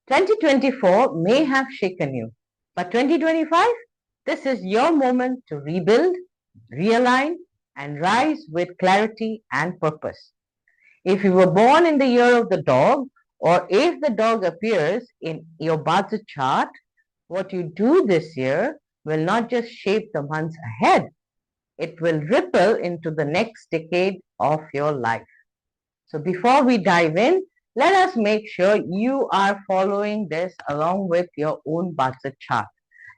2024 may have shaken you, but 2025, this is your moment to rebuild, realign, and rise with clarity and purpose. If you were born in the year of the dog, or if the dog appears in your birth chart, what you do this year will not just shape the months ahead, it will ripple into the next decade of your life. So before we dive in, let us make sure you are following this along with your own budget chart.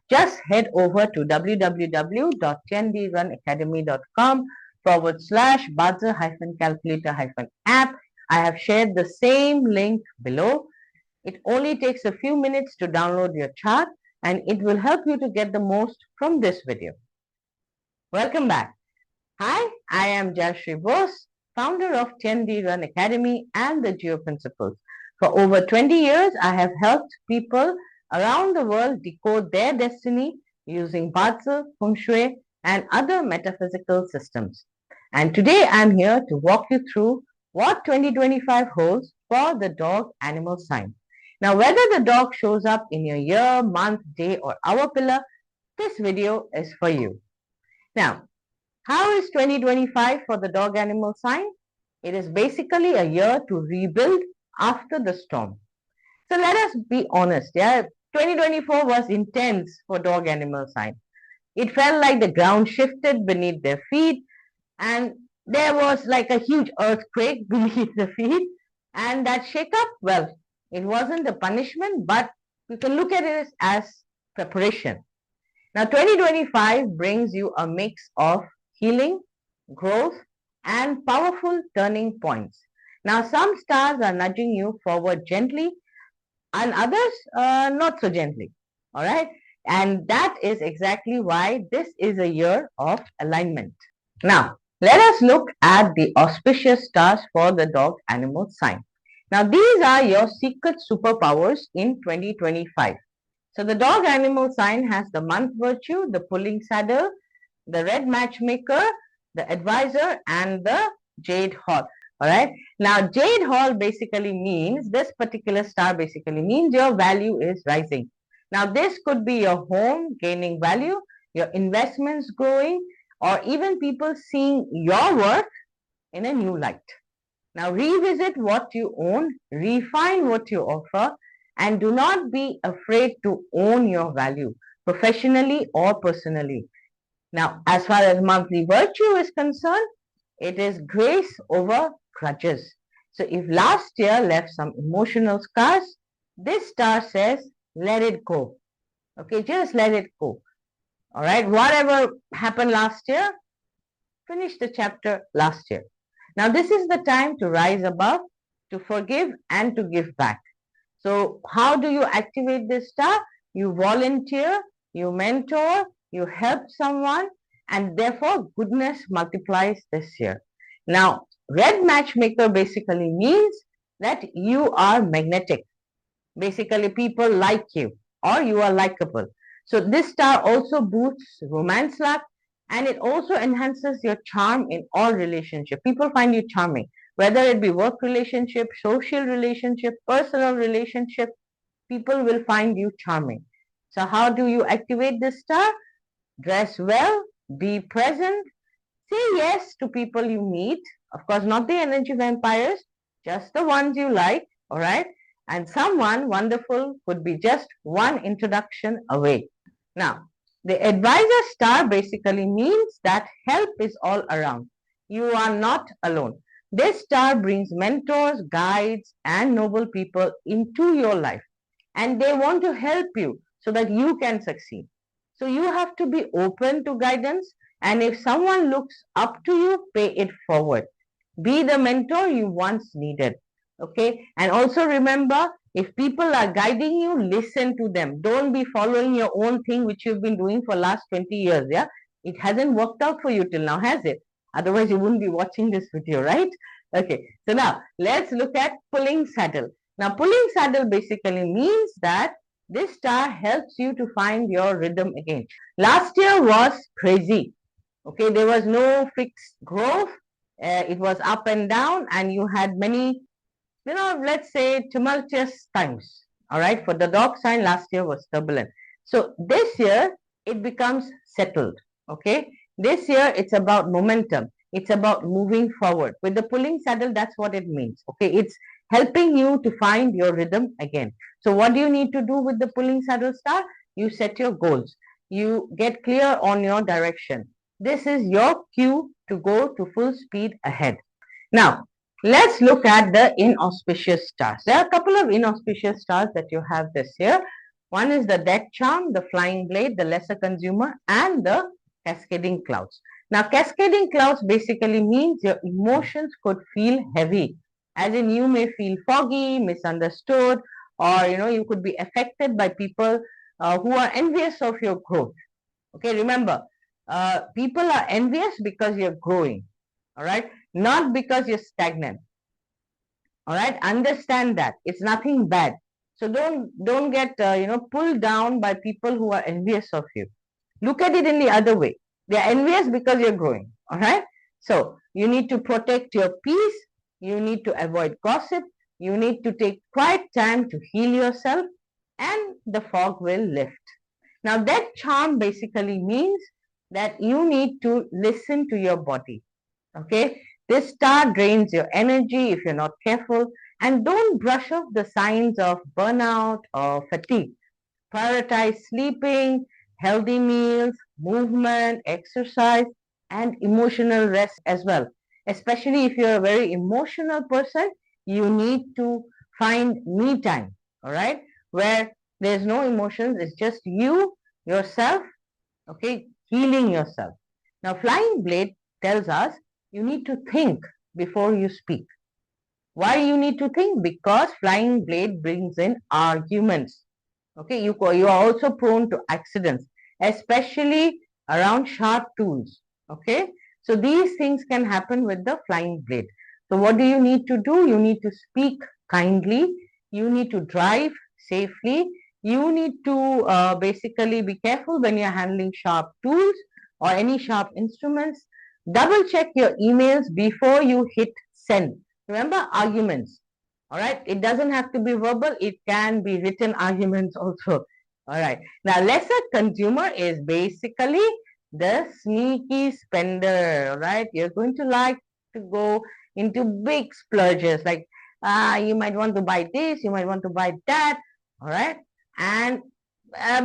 Just head over to www.10drunacademy.com/budget-calculator-app. I have shared the same link below. It only takes a few minutes to download your chart and it will help you to get the most from this video. Welcome back. Hi, I am Jayashree Bose, founder of 10D Run Academy and the Geo Principles. For over 20 years, I have helped people around the world decode their destiny using Bazi, Feng Shui, and other metaphysical systems. And today I'm here to walk you through what 2025 holds for the dog animal sign. Now, whether the dog shows up in your year, month, day, or hour pillar, this video is for you. Now, how is 2025 for the dog animal sign? It is basically a year to rebuild after the storm. So let us be honest, 2024 was intense for dog animal sign. It felt like the ground shifted beneath their feet and there was like a huge earthquake beneath the feet. And that shake-up, well, it wasn't a punishment, but you can look at it as preparation. Now, 2025 brings you a mix of healing, growth, and powerful turning points. Now, some stars are nudging you forward gently and others not so gently. All right. And that is exactly why this is a year of alignment. Now, let us look at the auspicious stars for the dog animal sign. Now, these are your secret superpowers in 2025. So, the dog animal sign has the month virtue, the pulling saddle, the red matchmaker, the advisor, and the jade hall. All right. Now, jade hall basically means, this particular star basically means your value is rising. Now, this could be your home gaining value, your investments growing, or even people seeing your work in a new light. Now, revisit what you own, refine what you offer, and do not be afraid to own your value, professionally or personally. Now, as far as monthly virtue is concerned, it is grace over grudges. So if last year left some emotional scars, this star says, let it go. Okay, just let it go. All right, whatever happened last year, finish the chapter last year. Now, this is the time to rise above, to forgive, and to give back. So how do you activate this star? You volunteer, you mentor, you help someone, and therefore goodness multiplies this year. Now, red matchmaker basically means that you are magnetic. Basically, people like you or you are likable. So this star also boosts romance luck and it also enhances your charm in all relationships. People find you charming, whether it be work relationship, social relationship, personal relationship, people will find you charming. So how do you activate this star? Dress well, be present, say yes to people you meet. Of course, not the energy vampires, just the ones you like, all right? And someone wonderful could be just one introduction away. Now, the advisor star basically means that help is all around. You are not alone. This star brings mentors, guides, and noble people into your life. And they want to help you so that you can succeed. So you have to be open to guidance. And if someone looks up to you, pay it forward. Be the mentor you once needed. Okay. And also remember, if people are guiding you, listen to them. Don't be following your own thing, which you've been doing for last 20 years. Yeah. It hasn't worked out for you till now, has it? Otherwise, you wouldn't be watching this video, right? Okay. So now let's look at pulling saddle. Now, pulling saddle basically means that this star helps you to find your rhythm again. Last year was crazy. Okay, there was no fixed growth. It was up and down, and you had many, let's say tumultuous times. All right. For the dog sign, last year was turbulent. So this year it becomes settled. Okay. This year it's about momentum. It's about moving forward. With the pulling saddle, that's what it means. Okay. It's helping you to find your rhythm again. So what do you need to do with the pulling saddle star? You set your goals. You get clear on your direction. This is your cue to go to full speed ahead. Now, let's look at the inauspicious stars. There are a couple of inauspicious stars that you have this year. One is the death charm, the flying blade, the lesser consumer, and the cascading clouds. Now, cascading clouds basically means your emotions could feel heavy, as in you may feel foggy, misunderstood, or you could be affected by people who are envious of your growth. Okay, remember, people are envious because you're growing. All right, not because you're stagnant. All right, understand that it's nothing bad. So don't get pulled down by people who are envious of you. Look at it in the other way. They are envious because you're growing. All right, so you need to protect your peace. You need to avoid gossip. You need to take quiet time to heal yourself, and the fog will lift. Now that charm basically means that you need to listen to your body. Okay, this star drains your energy if you're not careful, and don't brush off the signs of burnout or fatigue. Prioritize sleeping, healthy meals, movement, exercise, and emotional rest as well. Especially if you're a very emotional person, you need to find me time, all right, where there's no emotions, it's just you, yourself, okay, healing yourself. Now, flying blade tells us you need to think before you speak. Why you need to think? Because flying blade brings in arguments. Okay, you are also prone to accidents, especially around sharp tools. Okay, so these things can happen with the flying blade. So what do you need to do? You need to speak kindly. You need to drive safely. You need to basically be careful when you're handling sharp tools or any sharp instruments. Double check your emails before you hit send. Remember, arguments. All right. It doesn't have to be verbal. It can be written arguments also. All right. Now, lesser consumer is basically the sneaky spender. All right. You're going to like to go into big splurges. Like, you might want to buy this. You might want to buy that. All right. And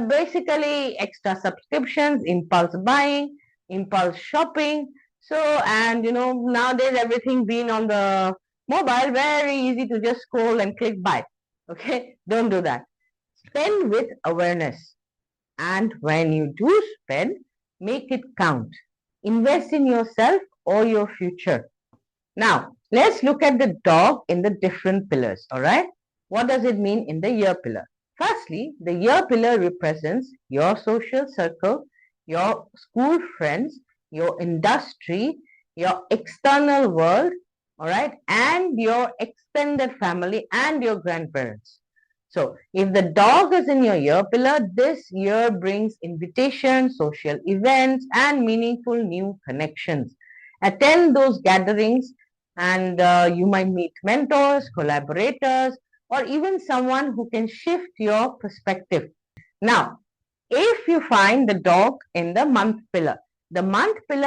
basically extra subscriptions, impulse buying, impulse shopping. So, and nowadays everything being on the mobile, very easy to just scroll and click buy. Okay, don't do that. Spend with awareness. And when you do spend, make it count. Invest in yourself or your future. Now, let's look at the dog in the different pillars. All right, what does it mean in the year pillar? Firstly, the year pillar represents your social circle, your school friends, your industry, your external world, all right, and your extended family and your grandparents. So, if the dog is in your year pillar, this year brings invitations, social events, and meaningful new connections. Attend those gatherings, and you might meet mentors, collaborators, or even someone who can shift your perspective. Now, if you find the dog in the month pillar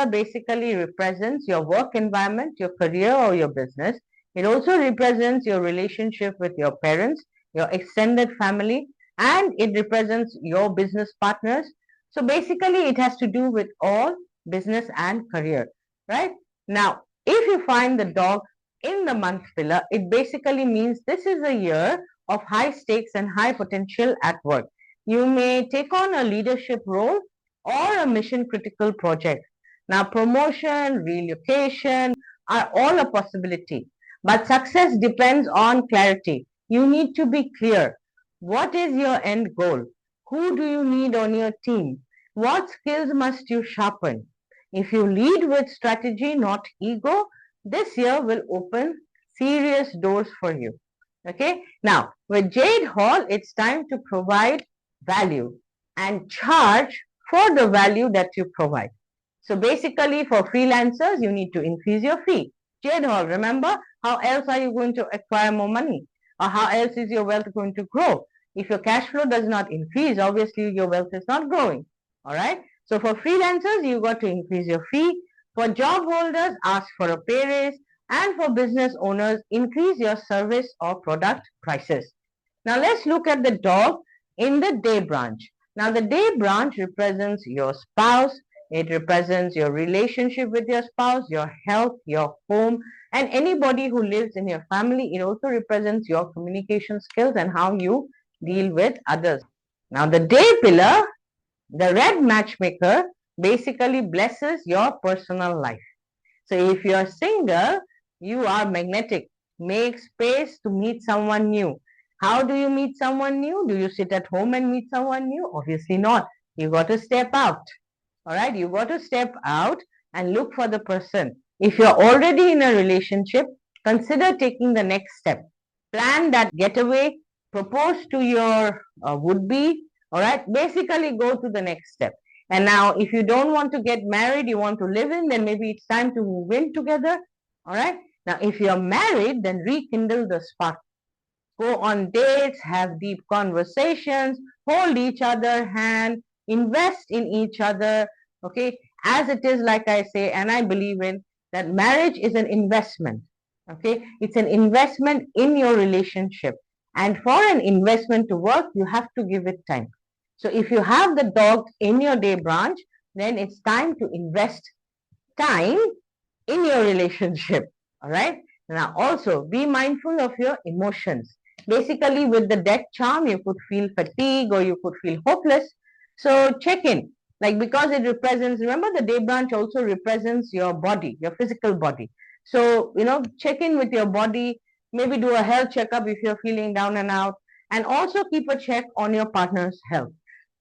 basically represents your work environment, your career, or your business. It also represents your relationship with your parents, your extended family, and it represents your business partners. So basically, it has to do with all business and career, right? Now, if you find the dog in the month pillar, it basically means this is a year of high stakes and high potential at work. You may take on a leadership role or a mission critical project. Now, promotion, relocation are all a possibility, but success depends on clarity. You need to be clear. What is your end goal? Who do you need on your team? What skills must you sharpen? If you lead with strategy, not ego, this year will open serious doors for you. Okay. Now, with Jade Hall, it's time to provide value and charge for the value that you provide. So basically, for freelancers, you need to increase your fee. Jade Hall, remember, how else are you going to acquire more money? Or how else is your wealth going to grow? If your cash flow does not increase, obviously your wealth is not growing. All right. So for freelancers, you got to increase your fee. For job holders, ask for a pay raise. And for business owners, increase your service or product prices. Now let's look at the dog in the day branch. Now the day branch represents your spouse. It represents your relationship with your spouse, your health, your home, and anybody who lives in your family. It also represents your communication skills and how you deal with others. Now the day pillar, the red matchmaker, basically blesses your personal life. So if you're single, you are magnetic. Make space to meet someone new. How do you meet someone new? Do you sit at home and meet someone new? Obviously not. You got to step out. All right. You got to step out and look for the person. If you're already in a relationship, consider taking the next step. Plan that getaway. Propose to your would-be. All right. Basically, go to the next step. And now, if you don't want to get married, you want to live in, then maybe it's time to move in together. All right. Now, if you're married, then rekindle the spark. Go on dates, have deep conversations, hold each other hand, invest in each other. Okay. As it is, like I say, and I believe in that marriage is an investment. Okay. It's an investment in your relationship. And for an investment to work, you have to give it time. So if you have the dog in your day branch, then it's time to invest time in your relationship. All right. Now also be mindful of your emotions. Basically, with the death charm, you could feel fatigue or you could feel hopeless. So check in. Like, because it represents, remember, the day branch also represents your body, your physical body. So, check in with your body, maybe do a health checkup if you're feeling down and out, and also keep a check on your partner's health.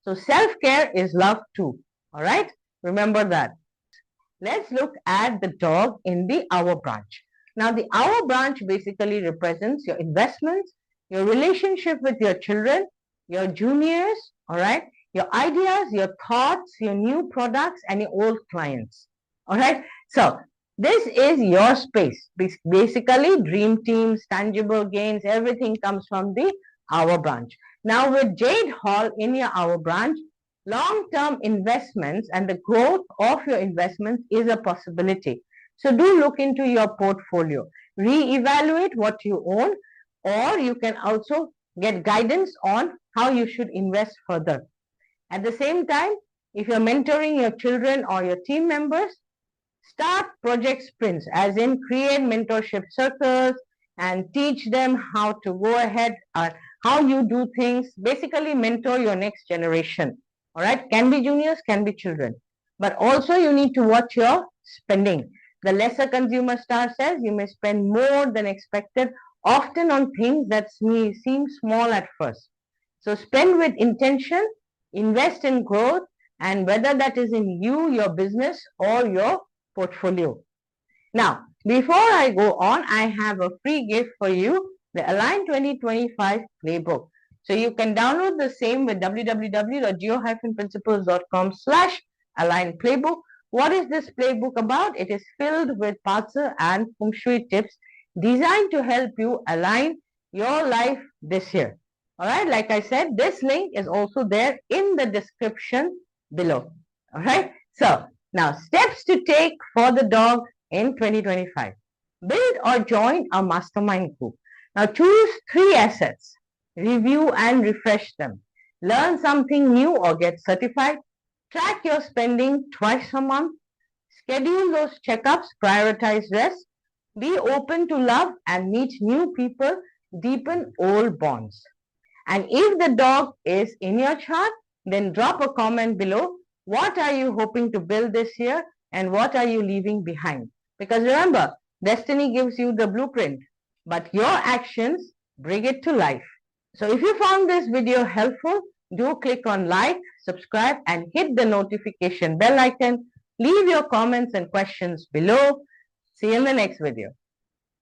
So self-care is love too. All right. Remember that. Let's look at the dog in the hour branch. Now, the hour branch basically represents your investments, your relationship with your children, your juniors, all right, your ideas, your thoughts, your new products, and your old clients. All right. So, this is your space. Basically, dream teams, tangible gains, everything comes from the hour branch. Now, with Jade Hall in your hour branch, long-term investments and the growth of your investments is a possibility. So do look into your portfolio, reevaluate what you own, or you can also get guidance on how you should invest further. At the same time, if you're mentoring your children or your team members, start project sprints, as in create mentorship circles and teach them how to go ahead, how you do things. Basically, mentor your next generation. All right, can be juniors, can be children. But also you need to watch your spending. The lesser consumer star says you may spend more than expected, often on things that seem small at first. So spend with intention, invest in growth, and whether that is in you, your business, or your portfolio. Now, before I go on, I have a free gift for you, the Align 2025 playbook. So you can download the same with www.geo-principles.com/align playbook. What is this playbook about? It is filled with parts and feng shui tips designed to help you align your life this year. All right, like I said, this link is also there in the description below. All right, so now steps to take for the dog in 2025. Build or join a mastermind group. Now choose 3 assets. Review and refresh them. Learn something new or get certified. Track your spending twice a month. Schedule those checkups. Prioritize rest. Be open to love and meet new people. Deepen old bonds. And if the dog is in your chart, then drop a comment below. What are you hoping to build this year and what are you leaving behind? Because remember, destiny gives you the blueprint, but your actions bring it to life. So if you found this video helpful, do click on like, subscribe, and hit the notification bell icon. Leave your comments and questions below. See you in the next video.